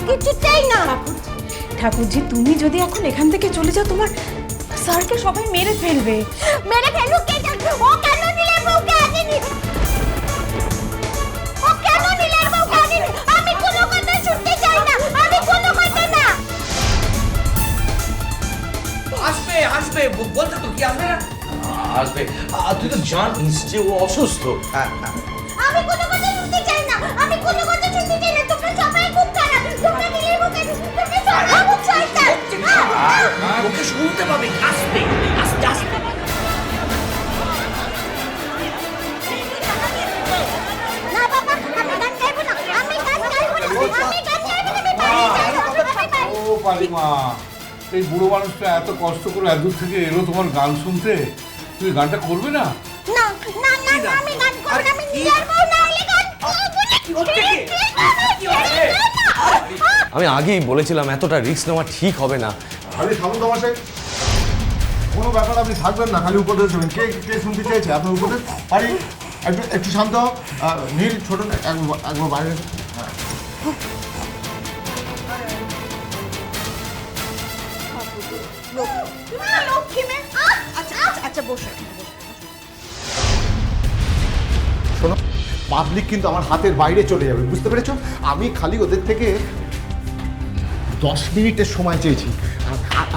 কিছু চাই না। ঠাকুরজি, তুমি যদি এখন এখান থেকে চলে যাও, তোমার স্যারকে সবাই মেরে ফেলবে। মেরে ফেলুক, কে জানে? ও কেন নীলের বউকে আনেনি? ও কেন নীলের বউকে আনেনি? আমি কোনো কথা শুনতে চাই না, আমি কোনো কথা না। আসবে আসবে বলতে তো কি আসবে না? আসবে। তুই তো জানিস যে ও অসুস্থ। আমি কোনো কথা শুনতে চাই না, আমি কোনো কথা শুনতে চাই না। তোমরা সবাই খুব খারাপ, তোমরা নীলের বউকে, তোমরা সবাই খুব শয়তান। ওকে শুনতে পাবে। আসবে আসবে আসবে। না বাবা, আমি গান গাইবো না, আমি গান গাইবো না, আমি গান গাইবো না, আমি বাড়ি যাবো। ও পালিমা, এই বুড়ো মানুষটা এত কষ্ট করে এত দূর থেকে এলো তোমার গান শুনতে, তুমি গানটা করবে না? না না না না, আমি গান করবো না, আমি নীলের বউ না হলে গান করবো না। আমি আগেই বলেছিলাম এতটা রিস্ক নেওয়া ঠিক হবে না। খালি থামুন তোমার, কোনো ব্যাপার আপনি থাকবেন না, খালি উপদেশ দেবেন। কে কে শুনতে চাইছে আপনার উপদেশ? পারি একটু একটু শান্ত হও। নীল ছোট একবার বাইরে। লক্ষ্মী মেয়ে। আচ্ছা আচ্ছা আচ্ছা, বসো। শোনো, পাবলিক কিন্তু আমার হাতের বাইরে চলে যাবে, বুঝতে পেরেছো? আমি খালি ওদের থেকে 10 মিনিটের সময় চেয়েছি।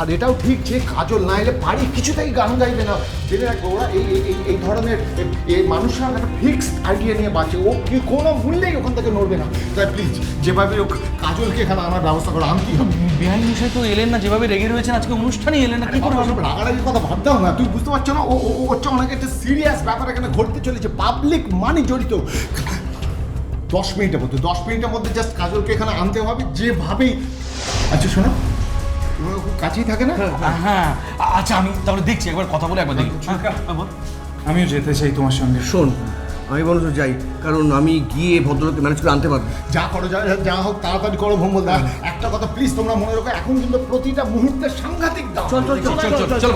আর এটাও ঠিক যে কাজল না এলে বাড়ি কিছুতেই গান গাইবে না। জেনে রাখবো, ওরা এই ধরনের এই মানুষরা একটা ফিক্সড আইডিয়া নিয়ে বাঁচে। ও কি কোনো মূল্যেই ওখান থেকে নড়বে না। তাই প্লিজ যেভাবে ও কাজলকে এখানে আনার ব্যবস্থা করো। আমি কি হবে? বেআইন মশাই তো এলেন না, যেভাবে রেগে রয়েছেন আজকে অনুষ্ঠানে এলেন না, কি করে হবে? রাগারাগির কথা ভাবতাম না, তুই বুঝতে পারছো না? ও হচ্ছে অনেক একটা সিরিয়াস ব্যাপার এখানে ঘটতে চলেছে, পাবলিক মানি জড়িত। 10 মিনিটের মধ্যে 10 মিনিটের মধ্যে জাস্ট কাজলকে এখানে আনতে হবে যেভাবেই। আচ্ছা শোনো, তোমরা খুব কাছেই থাকে না? হ্যাঁ আচ্ছা, আমি তাহলে দেখছি, একবার কথা বলে একবার দেখি। আমিও যেতে চাই তোমার সঙ্গে। শোন, আমি বরঞ্চ যাই, কারণ আমি গিয়ে ভদ্রলোককে ম্যানেজ করে আনতে পারবো। যা করো, যা হোক তাড়াতাড়ি করো ভম্বল দা। একটা কথা প্লিজ তোমরা মনে রাখো, এখন কিন্তু প্রতিটা মুহূর্তে সাংঘাতিক দাম। চল চল চল চল চল চল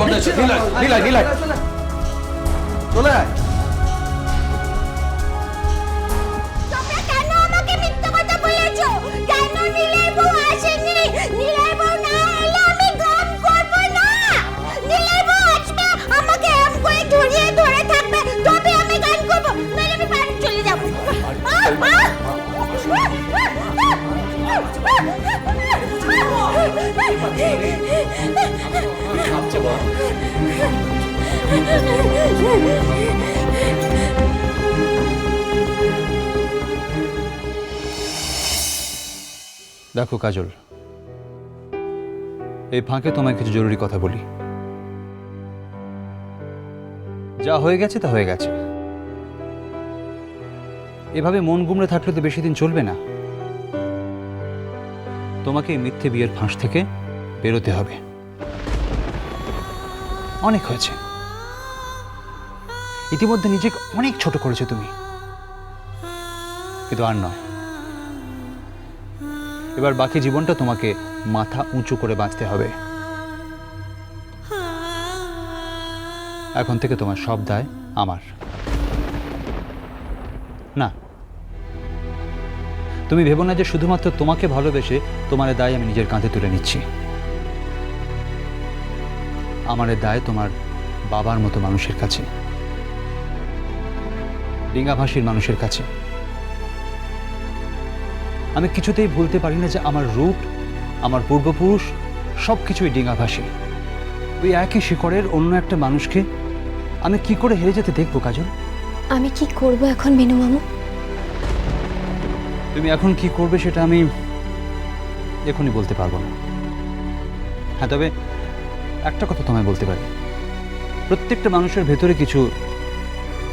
চলে আয়। তোমরা কেন আমাকে মিথ্যা কথা বলেছো? কেন নীলের বউ আসেনি? নীলের বউ না এলে আমি গান করবো না। নীলের বউ আসবে, আমাকে এম করে জড়িয়ে ধরে থাকবে, তবে আমি গান করবো, নইলে আমি বাড়ি চলে যাবো। দেখো কাজল, এই ফাঁকে তোমায় কিছু জরুরি কথা বলি। যা হয়ে গেছে তা হয়ে গেছে। এভাবে মন গুমড়ে থাকলে তো বেশি দিন চলবে না। তোমাকে এই মিথ্যে বিয়ের ফাঁস থেকে বেরোতে হবে। অনেক হয়েছে, ইতিমধ্যে নিজেকে অনেক ছোট করেছো তুমি, কিন্তু আর নয়। এবার বাকি জীবনটা তোমাকে মাথা উঁচু করে বাঁচতে হবে। এখন থেকে তোমার সব দায় আমার। না, তুমি ভেবো না যে শুধুমাত্র তোমাকে ভালোবেসে তোমার দায় আমি নিজের কাঁধে তুলে নিচ্ছি। আমার দায় তোমার বাবার মতো মানুষের কাছে, ডিঙ্গাভাষীর মানুষের কাছে। আমি কিছুতেই ভুলতে পারি না যে আমার রুট, আমার পূর্বপুরুষ সব কিছুই ডিঙ্গাভাষী। ওই একই শিকড়ের অন্য একটা মানুষকে আমি কি করে হেরে যেতে দেখবো কাজল? আমি কি করব এখন বেনু মামু? তুমি এখন কি করবে সেটা আমি এখনই বলতে পারবো না। হ্যাঁ, তবে একটা কথা তোমায় বলতে পারি, প্রত্যেকটা মানুষের ভেতরে কিছু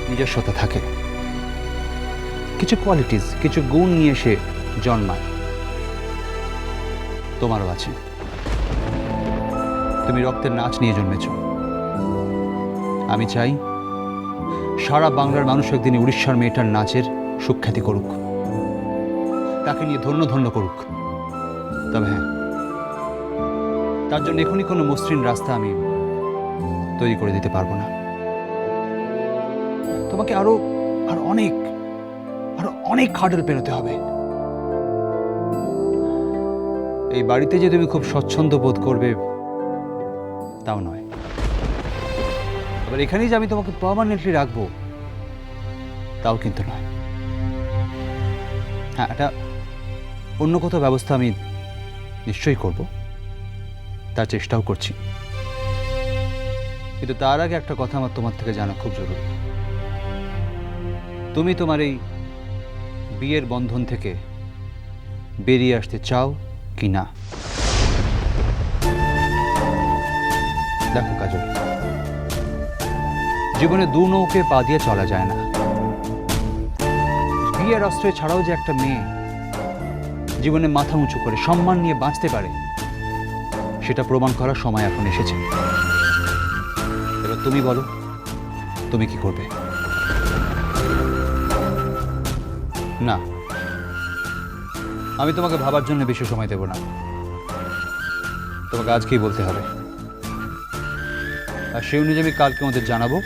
নিজস্বতা থাকে, কিছু কোয়ালিটিস, কিছু গুণ নিয়ে সে জন্মায়। তোমারও আছে। তুমি রক্তের নাচ নিয়ে জন্মেছ। আমি চাই সারা বাংলার মানুষ একদিন উড়িষ্যার মেয়েটার নাচের সুখ্যাতি করুক, তাকে নিয়ে ধন্য ধন্য করুক। তবে হ্যাঁ, তার জন্য এখনই কোনো মসৃণ রাস্তা আমি তৈরি করে দিতে পারবো না। তোমাকে আরো অনেক হার্ডেল পেরোতে হবে। এই বাড়িতে যে তুমি খুব স্বচ্ছন্দ বোধ করবে তাও নয়। এবার এখানেই যে আমি তোমাকে পার্মানেন্টলি রাখবো তাও কিন্তু নয়। হ্যাঁ, এটা অন্য কোথাও ব্যবস্থা আমি নিশ্চয়ই করব, তার চেষ্টাও করছি। কিন্তু তার আগে একটা কথা আমার তোমার থেকে জানা খুব জরুরি। তুমি তোমার এই বিয়ের বন্ধন থেকে বেরিয়ে আসতে চাও কি না? দেখো কাজল, জীবনে দু নৌকে পা দিয়ে চলা যায় না। বিয়ের আশ্রয় ছাড়াও যে একটা মেয়ে জীবনে মাথা উঁচু করে সম্মান নিয়ে বাঁচতে পারে, সেটা প্রমাণ করার সময় এখন এসেছে। এবার তুমি বলো, তুমি কি করবে? না, আমি তোমাকে ভাবার জন্য বেশি সময় দেব না, তোমাকে আজকেই বলতে হবে। আর সেই অনুযায়ী আমি কালকে ওদের জানাবো।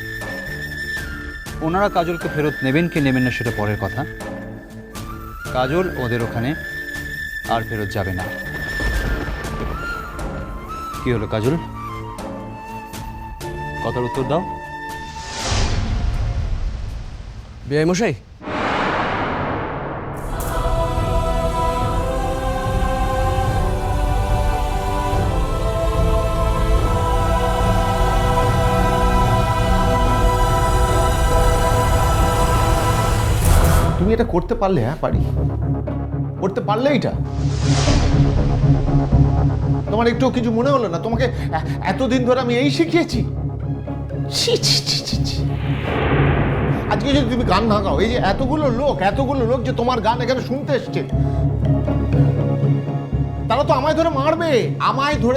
ওনারা কাজলকে ফেরত নেবেন কি নেবেন না সেটা পরের কথা। কাজল ওদের ওখানে আর ফেরত যাবে না। কি হলো কাজল, কথার উত্তর দাও। বেআই মশাই, তুমি এটা করতে পারলে? হ্যাঁ, পারি। করতে পারলে এটা তোমার একটু কিছু মনে হলো না? তোমাকে এতদিন ধরে আমি এই শিখিয়েছি। ছি ছি ছি ছি ছি। আজকে যদি তুমি গান না গাও, এই যে এতগুলো লোক যে তোমার গান এখানে শুনতে এসছে, তারা তো আমায় ধরে মারবে।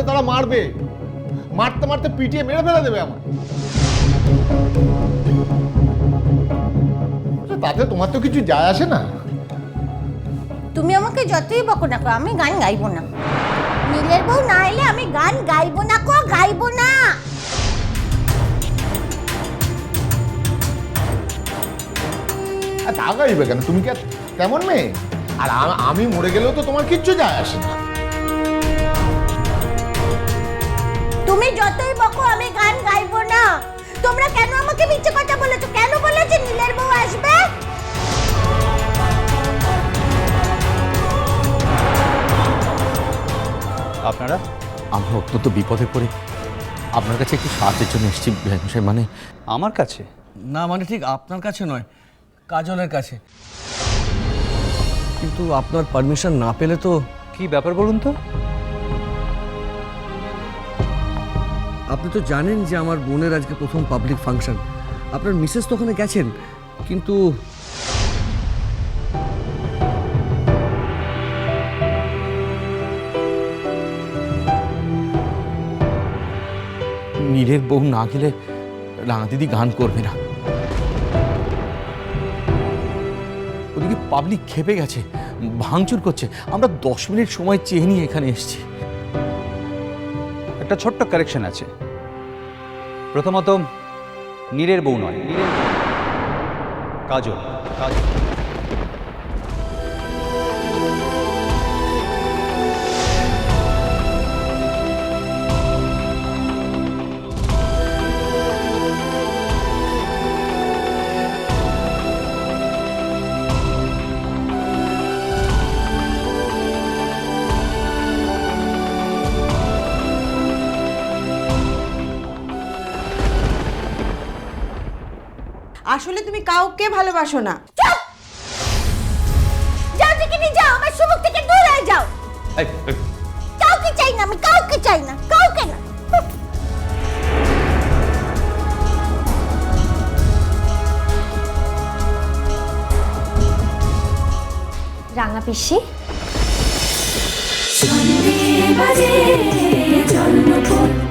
তারা মারবে, মারতে মারতে পিটিয়ে মেরে ফেলে দেবে আমায়। তাতে তোমার তো কিছু যায় আসে না। তুমি আমাকে যতই বকো না, আমি গান গাইবো না। নীলের বউ না এলে আমি গান গাইবো না, গাইবো না। তা গাইবে কেন? তুমি কি তেমন মেয়ে? আর আমি মরে গেলেও তো তোমার কিচ্ছু যায় আসে না। তুমি যতই বকো আমি গান গাইবো না। তোমরা কেন আমাকে মিথ্যে কথা বলেছো? কেন বলেছো নীলের বউ আসবে? আপনারা? আমরা অত্যন্ত বিপদে পড়ে আপনার কাছে একটু সাহায্যের জন্য এসেছি বেআই মশাই। মানে আমার কাছে? না, মানে ঠিক আপনার কাছে নয়, কাজলের কাছে। কিন্তু আপনার পারমিশন না পেলে তো। কি ব্যাপার বলুন তো? আপনি তো জানেন যে আমার বোনের আজকে প্রথম পাবলিক ফাংশন। আপনার মিসেস তো ওখানে গেছেন, কিন্তু নীলের বউ না গেলে রাঙা দিদি গান করবে না। ওদিকে পাবলিক খেপে গেছে, ভাঙচুর করছে। আমরা 10 মিনিট সময় চেয়ে নিয়ে এখানে এসেছি। একটা ছোট্ট কারেকশন আছে। প্রথমত, নীলের বউ নয়, কাজল। কাজল। আসলে তুমি কাউকে ভালোবাসো না। যাও দেখিনি, যাও, আমার সুমুখ থেকে দূর হয়ে যাও। কাউকে চাই না, আমি কাউকে চাই না, কাউকে না। রাঙা পিসি, বাজে জন্মপথ